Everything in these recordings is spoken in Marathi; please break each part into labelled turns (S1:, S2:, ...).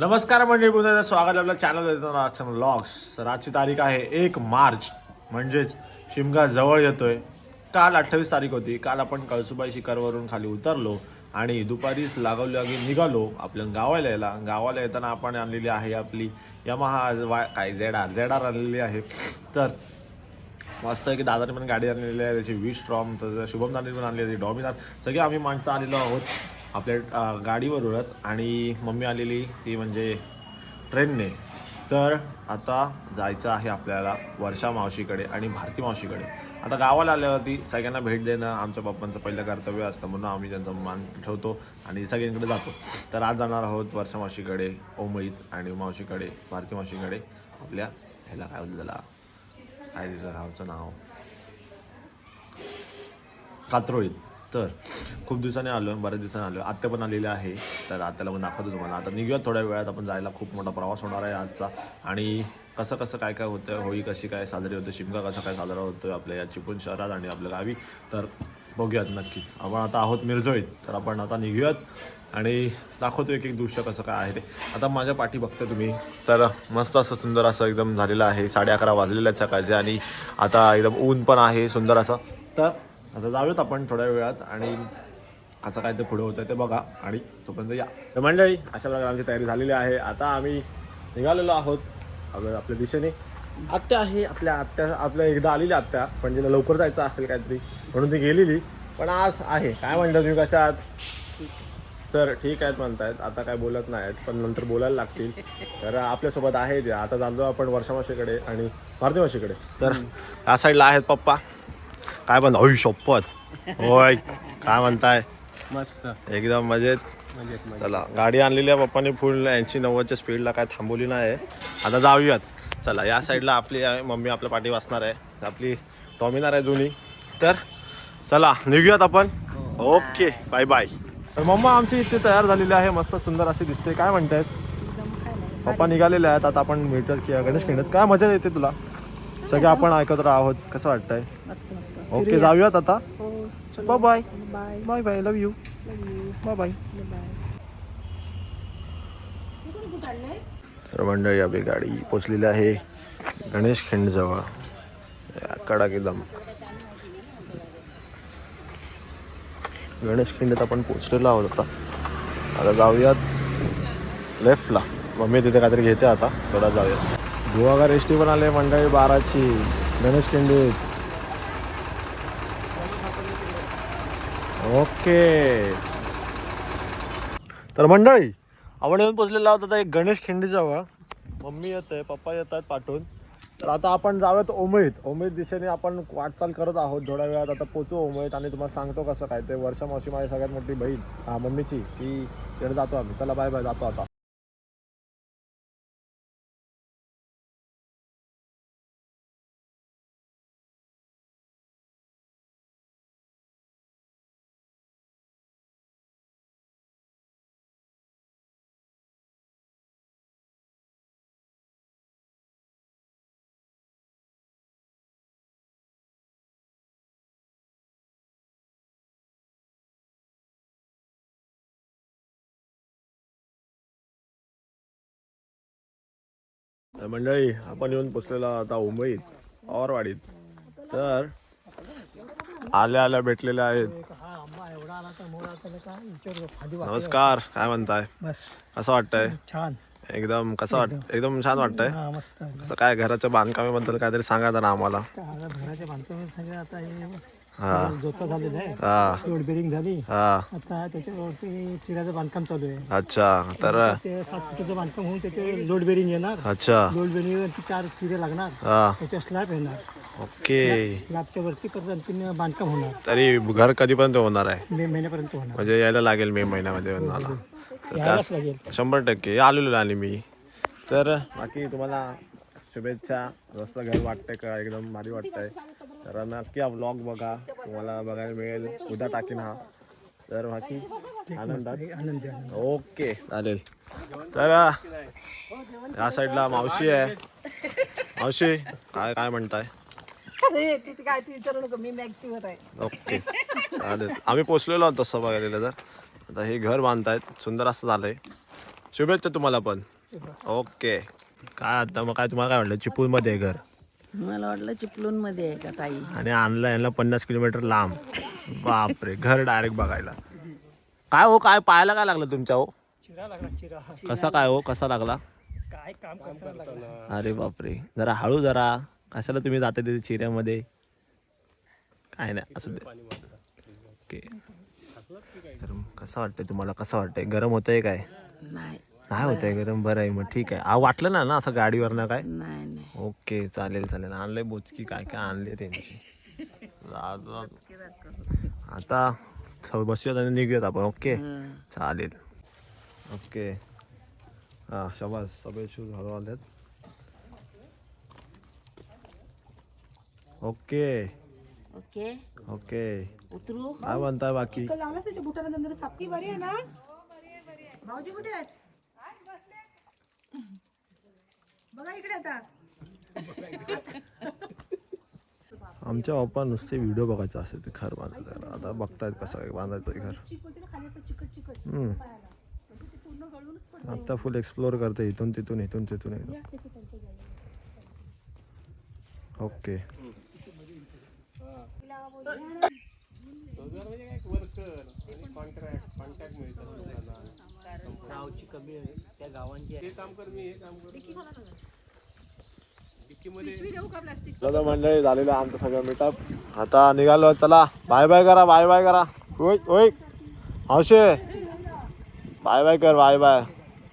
S1: नमस्कार मंडळी, पुन्हा स्वागत आहे आपल्या चॅनल व्लॉग्स. तर आजची तारीख आहे 1 मार्च, म्हणजेच शिमगा जवळ येतोय. काल 28 तारीख होती. काल आपण कळसुबाई शिखरवरून खाली उतरलो आणि दुपारीच लागोलागी निघालो आपल्या गावाला यायला. गावाला येताना आपण आणलेली आहे आपली यमाहा झेड आर आणलेली आहे. तर मस्त आहे की दादाने पण गाडी आणलेली आहे, त्याची वी स्ट्रॉम, तर शुभम दादाने पण आणलेली आहे डॉमिनार. सगळे आम्ही माणसं आलेलो आहोत आपल्या गाडीवरूनच, आणि मम्मी आलेली ती म्हणजे ट्रेनने. तर आता जायचं आहे आपल्याला वर्षा मावशीकडे आणि भारती मावशीकडे. आता गावाला आल्यावरती सगळ्यांना भेट देणं आमच्या पप्पांचं पहिलं कर्तव्य असतं, म्हणून आम्ही त्यांचा मान ठेवतो आणि सगळ्यांकडे जातो. तर आज जाणार आहोत वर्षा मावशीकडे ओमळीत, आणि मावशीकडे भारती मावशीकडे आपल्या ह्याला काय बोलतं त्याला, काय तिचं गावचं नाव, कात्रोळीत. तर खूप दिवसांनी आलो, बऱ्याच दिवसांनी आलो. आत्या पण आलेली आहे, तर आत्याला पण दाखवतो तुम्हाला. आता निघूया थोड्या वेळात आपण जायला. खूप मोठा प्रवास होणार आहे आजचा, आणि कसं कसं काय काय होतं, होळी कशी काय साजरी होते, शिमगा कसा काय साजरा होतो आपल्या या चिपळूण शहरात आणि आपल्या गावी, तर बघूयात नक्कीच. आपण आता आहोत मिरजोळीत, तर आपण आता निघूयात आणि दाखवतो एक एक दृश्य कसं काय आहे ते. आता माझ्या पाठी बघता तुम्ही, तर मस्त असं सुंदर असं एकदम झालेलं आहे. 11:30 वाजलेले आहेत सकाळचे, आणि आता एकदम ऊन पण आहे सुंदर असं. तर आता जाऊयात आपण थोड्या वेळात, आणि असं काय ते पुढे होतं ते बघा, आणि तोपर्यंत या. तर मंडळी, अशा प्रकारे आमची तयारी झालेली आहे. आता आम्ही निघालेलो आहोत आपल्या दिशेने. आत्या आहे, आपल्या एकदा आलेली आत्या, पण तिला लवकर जायचं असेल काहीतरी म्हणून ती गेलेली, पण आज आहे. काय म्हणतात तुम्ही, कशा आहात? तर ठीक आहेत म्हणतायत, आता काय बोलत नाहीत, पण नंतर बोलायला लागतील. तर आपल्यासोबत आहे ते. आता चाललो आपण वर्षा मावशीकडे आणि भारती मावशीकडे. तर या साईडला आहेत पप्पा. काय म्हणता? होय शपथ, होय काय म्हणताय?
S2: मस्त
S1: एकदम मजेत. चला, गाडी आणलेली आहे पप्पांनी फुल 80-90च्या स्पीडला, काय थांबवली नाही. आता जाऊयात. चला, या साईडला आपली मम्मी आपल्या पाठी वाचणार आहे, आपली डॉमिनार आहे जुनी. तर चला निघूयात आपण. Okay, bye bye. तर मम्मा आमची इथे तयार झालेली आहे, मस्त सुंदर अशी दिसते. काय म्हणतायत? पप्पा निघालेले आहेत. आता आपण मीटर किंवा गणेश खिंडत. काय मजा येते तुला? सगळे आपण ऐकत आहोत. कसं वाटतंय?
S3: मस्त मस्त.
S1: ओके, जाऊयात आता.
S3: हो,
S1: bye bye.
S3: Bye
S1: bye bye, love you. Bye bye. तर मंडळी, आपली गाडी पोचलेली आहे गणेश खिंडजवळ. कडक एकदम गणेश खिंडीत आपण पोचलेलो आहोत. आता जाऊयात लेफ्टला. मम्मी तिथे काहीतरी घेते, आता थोडा जाऊयात. गुहागर एस टी पण आले मंडळी 12ची गणेश खिंडीत. ओके. तर मंडळी, आपण येऊन पोचलेलो आहोत आता एक गणेश खिंडीजवळ. मम्मी येत आहे, पप्पा येत आहेत पाठवून. तर आता आपण जाऊयात ओमळीत दिशेने आपण वाटचाल करत आहोत. थोड्या वेळात आता पोचू ओमळीत, आणि तुम्हाला सांगतो कसं काय ते. वर्षा मावशी माझी सगळ्यात मोठी बहीण मम्मीची, ती तिकडे जातो आम्ही. चला बाय बाय, जातो आता. तर मंडळी, आपण येऊन पोचलेलो आता ओंबईत औरवाडीत. तर आल्या भेटलेल्या आहेत. नमस्कार, काय म्हणताय?
S3: बस
S1: असं वाटतंय?
S3: छान.
S1: एकदम कसं एकदम छान वाटतंय.
S3: मस्त.
S1: असं काय घराच्या बांधकामाबद्दल काहीतरी सांगा जरा आम्हाला.
S3: घराच्या बांधकाम सगळं आता हे
S1: हा
S3: जोता झालेलं आहे.
S1: हा
S3: रोड बेरिंग झाली.
S1: हा.
S3: आता त्याच्यावरती चिराचं बांधकाम चालू आहे.
S1: अच्छा. तर
S3: ते 7 फुटाचं बांधकाम होऊन त्याचे लोड बेरिंग येणार.
S1: अच्छा.
S3: लोड बेरिंगवरती 4 चिरे लागणार.
S1: हा.
S3: त्याच्या स्लॅब येणार.
S1: ओके.
S3: स्लॅबच्या वरती परत आणखीन बांधकाम होणार.
S1: तरी घर कधीपर्यंत होणार आहे?
S3: मे महिन्यापर्यंत होणार.
S1: म्हणजे यायला लागेल मे महिन्यामध्ये मला. तर
S3: यायलाच लागेल.
S1: 100% आलेलो आणि मी. तर बाकी तुम्हाला शुभेच्छा. मस्त घर वाटतंय का? एकदम भारी वाटतंय. तर नक्की हा व्लॉग बघा, तुम्हाला बघायला मिळेल. उद्या टाकीन हा. तर बाकी आनंदात. ओके, चालेल. तर या साईडला मावशी आहे. मावशी, काय काय म्हणताय?
S3: अरे तिथे काय तू विचारू नको, मी मॅक्सीवर आहे.
S1: ओके, चालेल. आम्ही पोचलेलो आहोत तसं बघायला तर. आता हे घर बांधतायत, सुंदर असं झालंय. शुभेच्छा तुम्हाला पण. ओके. काय आता मग काय तुम्हाला काय वाटलं चिपळूण मध्ये घर
S2: मला वाटलं चिपळूण मध्ये आहे का ताई.
S1: आणि आणलं यांना 50 किलोमीटर लांब. बापरे घर डायरेक्ट बघायला. काय हो काय पाहायला काय लागलं तुमच्या हो कसा काय हो कसा लागला
S4: काय काम करताना
S1: अरे बापरे जरा हळू जरा कशाला तुम्ही जाते तिथे चिऱ्यामध्ये काय नाही असू दे. ओके तर कसं वाटतंय तुम्हाला कसं वाटतंय गरम होतंय काय
S2: नाही
S1: नाही होतंय गरम बरं आहे मग ठीक आहे वाटलं ना असं गाडीवर ना काय
S2: नाही नाही
S1: ओके चालेल चालेल आणलंय बोचकी काय काय आणले त्यांची आता बसूयात आणि निघूयात आपण ओके चालेल ओके हां शाबास सगळे शूज घालून आलेत ओके
S2: ओके
S1: ओके
S2: उतरू.
S1: काय म्हणताय बाकी
S3: लावलास त्याच्या बुटाला नंतर सापकी बरी आहे ना
S2: भाऊजी कुठे आहेत.
S3: बघा इकडे आता
S1: आमच्या बाप्पा नुसते व्हिडिओ बघायचा असते ते घर बांधायचं आता बघतायत कसं काय बांधायचं घर
S3: खाली असं चिकट चिकट
S1: हम्म.
S3: पूर्ण गळूनच
S1: आता फुल एक्सप्लोर करते इथून तिथून इथून तिथून ओके
S4: कॉन्टॅक्ट मिळतात गावची कमी आहे त्या गावांची हे काम कर मी हे काम कर
S1: चला मंडळी झालेलं आमचं सगळं मीटअप आता निघालो चला बाय बाय करा बाय बाय करा ओय ओय मावशे बाय बाय कर बाय बाय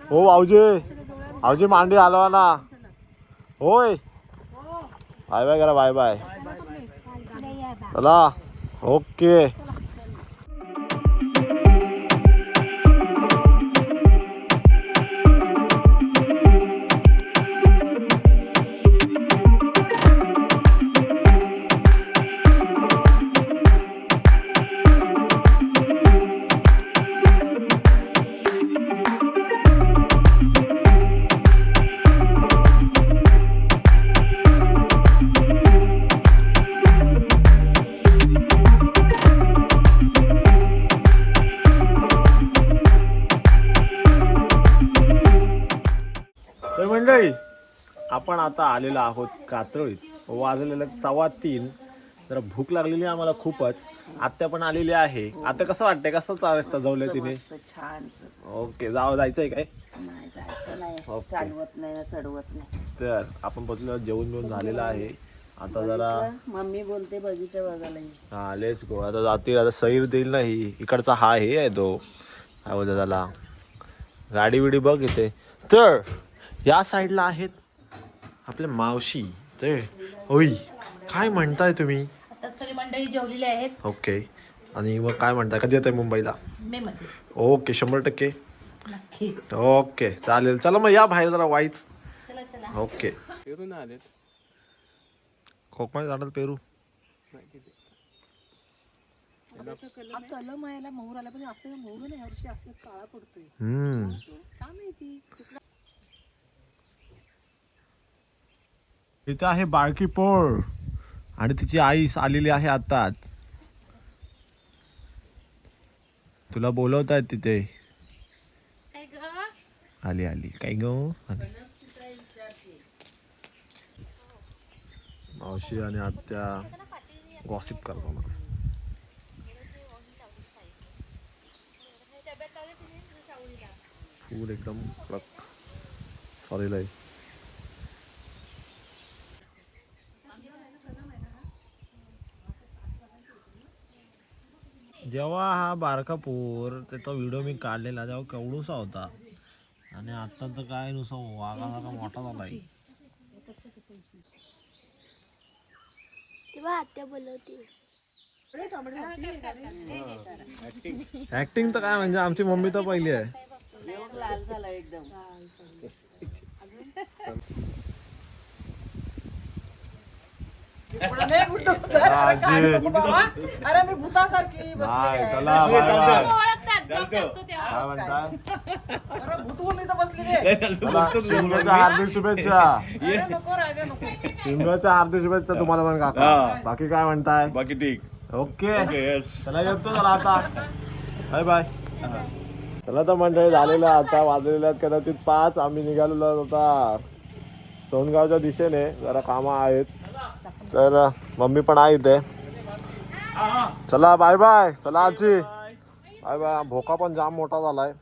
S1: हो भाऊजी मांडी हलवा ना होय बाय बाय करा बाय बाय चला ओके तर मंडळी आपण आता आलेलो आहोत कात्रळीत वाजलेलं 3:15 जरा भूक लागलेली आहे आम्हाला खूपच आत्या पण आलेली आहे आता कसं वाटतंय कसं सजवलंय तिने
S2: मस्त छान.
S1: ओके जायचंय काय
S2: नाही जायचं नाही
S1: ओके.
S2: चालवत नाही ना चढवत नाही.
S1: तर आपण पोचलो जेवण बिवून झालेलं आहे आता जरा
S2: मम्मी बोलते बगीचा बघायला ये.
S1: हा लेट्स गो आता जातील आता सैर देईल ना ही इकडचा हा हे आहे तो काय बोलतो त्याला गाडी बिडी बघ इथे तर या साईडला आहेत आपल्या मावशी तर होई काय म्हणताय तुम्ही
S5: आता सगळी मंडळी जेवलेली आहेत
S1: ओके आणि मग काय म्हणताय कधी येत आहे मुंबईला
S5: मे मध्ये
S1: ओके 100%
S5: नक्की
S1: ओके चालेल चला मग या बाहेर जरा वाईच
S5: चला चला
S1: ओके
S4: फिरून आलेत
S1: कोकमाच्या झाडात पेरू
S3: कलम यायला मोहर आला पण असं मोहर नाही यावर्षी असं काळा पडतोय काय माहिती
S1: इथे आहे बाळकी पोळ आणि तिची आई आलेली आहे आताच तुला बोलवत आहेत तिथे
S5: काय ग
S1: आली आली काय ग मावशी आणि आत्या गॉसिप करतो ना फूड एकदम सॉरी लाई जेव्हा हा बारका पोर त्याचा व्हिडिओ मी काढलेला तेव्हा केवढूसा होता आणि आता तर काय नुसतं वाघासारखा मोठा झालाय
S6: तेव्हा आत्या बोलवते
S1: ऍक्टिंग तर काय म्हणजे आमची मम्मी तर पहिली आहे
S2: लाल झाला एकदम.
S3: अरे मी भूतासारखी
S1: नाही, चला, बाय बाय. काय म्हणताय
S3: भूत म्हणून इथं बसली रे
S1: चला, शिमग्याच्या हार्दिक शुभेच्छा
S3: नको रागा नको
S1: शिमग्याच्या हार्दिक शुभेच्छा तुम्हाला पण काका बाकी काय म्हणताय
S4: बाकी ठीक
S1: ओके चला येतो चला आता बाय बाय चला तर मंडळी झालेलं आता वाजलेल्या आहेत कदाचित 5. आम्ही निघालेलो आता सोनगावच्या दिशेने, जरा कामं आहेत तर मम्मी पण आहे इथे. चला बाय बाय. चला आजी बाय बाय. भोका पण जाम मोठा झालाय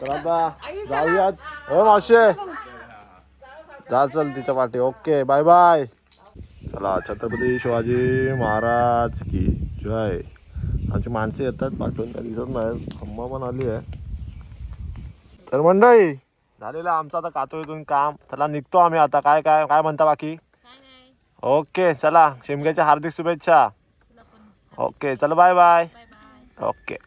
S1: तर आता जाऊयात. हो मावशे जा चल तिच्या पाठी. Okay bye bye. चला छत्रपती शिवाजी महाराज की जय. आमची माणसे येतात पाठवून, त्या दिसत नाही. अम्मा पण आली आहे. तर मंडळी झालेलं आमचं आता कातोळीतून काम. चला निघतो आम्ही आता. काय काय काय म्हणता बाकी? ओके चला, शिमग्याच्या हार्दिक शुभेच्छा. ओके चला बाय बाय. ओके.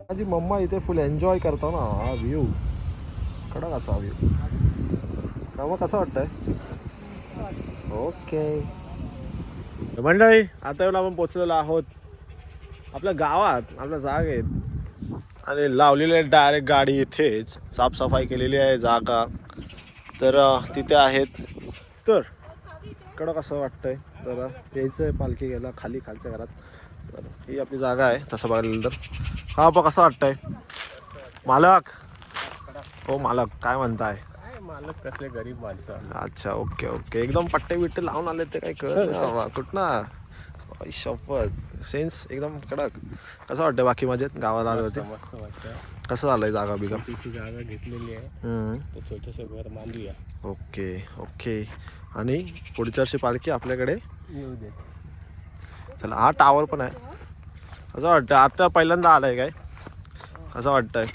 S1: माझी मम्मा इथे फुल एन्जॉय करतो ना. हा व्ह्यू कडक असा व्ह्यू. मग कसं वाटतंय? ओके मंडळी आता येऊन आपण पोचलेलो आहोत आपल्या गावात, आपल्या जागेत. आणि लावलेली डायरेक्ट गाडी इथेच. साफसफाई केलेली आहे जागा तर तिथे आहेत. तर कडक असं वाटतंय. तर यायचं आहे पालखी घ्यायला खाली खालच्या घरात. तर ही आपली जागा आहे तसं बघायला तर. हा बघ कसं वाटतंय मालक? हो मालक काय म्हणताय?
S4: मालक कसले गरीब माणसं.
S1: अच्छा ओके ओके. एकदम पट्टे बिट्टे लावून आले ते काही कळत नाही बाबा कुठं. शपथ सेन्स एकदम कडक. कसं वाटतं बाकी मजेत? गावाला आले होते.
S4: मस्त वाटतं.
S1: कसं झालंय जागा बिगा?
S4: तिची जागा घेतलेली आहे, तर छोटंसं घर बांधूया.
S1: Okay okay. आणि पुढच्या वर्षी पालखी आपल्याकडे
S4: येऊ दे.
S1: चला हा टावर पण आहे. कसं वाटतं? आता पहिल्यांदा आलाय काय? कसं वाटतंय?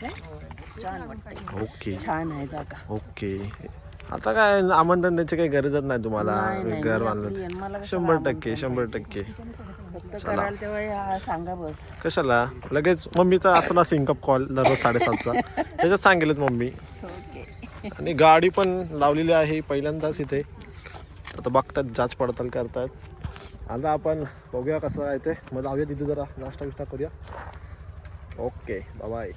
S2: छान वाटतं.
S1: ओके
S2: छान आहे जागा.
S1: ओके. आता काय आमंत्रण द्यायची काही गरजच नाही तुम्हाला.
S2: नाही, नाही,
S1: घर
S2: मी
S1: बांधलं
S2: आपली आहे. मला कशाला
S1: 100% 100%.
S2: फक्त करायला तेव्हा सांगा बस.
S1: कशाला लगेच मम्मी तर असं ना सिंकअप कॉल दररोज 7:30चा त्याच्यात सांगेलच मम्मी. आणि गाडी पण लावलेली आहे पहिल्यांदाच इथे. आता बघतात जाच पडताल करतात. आता आपण बघूया कसं आहे ते. मग जाऊया तिथे जरा नाश्ता बिष्टा करूया. Okay bye bye.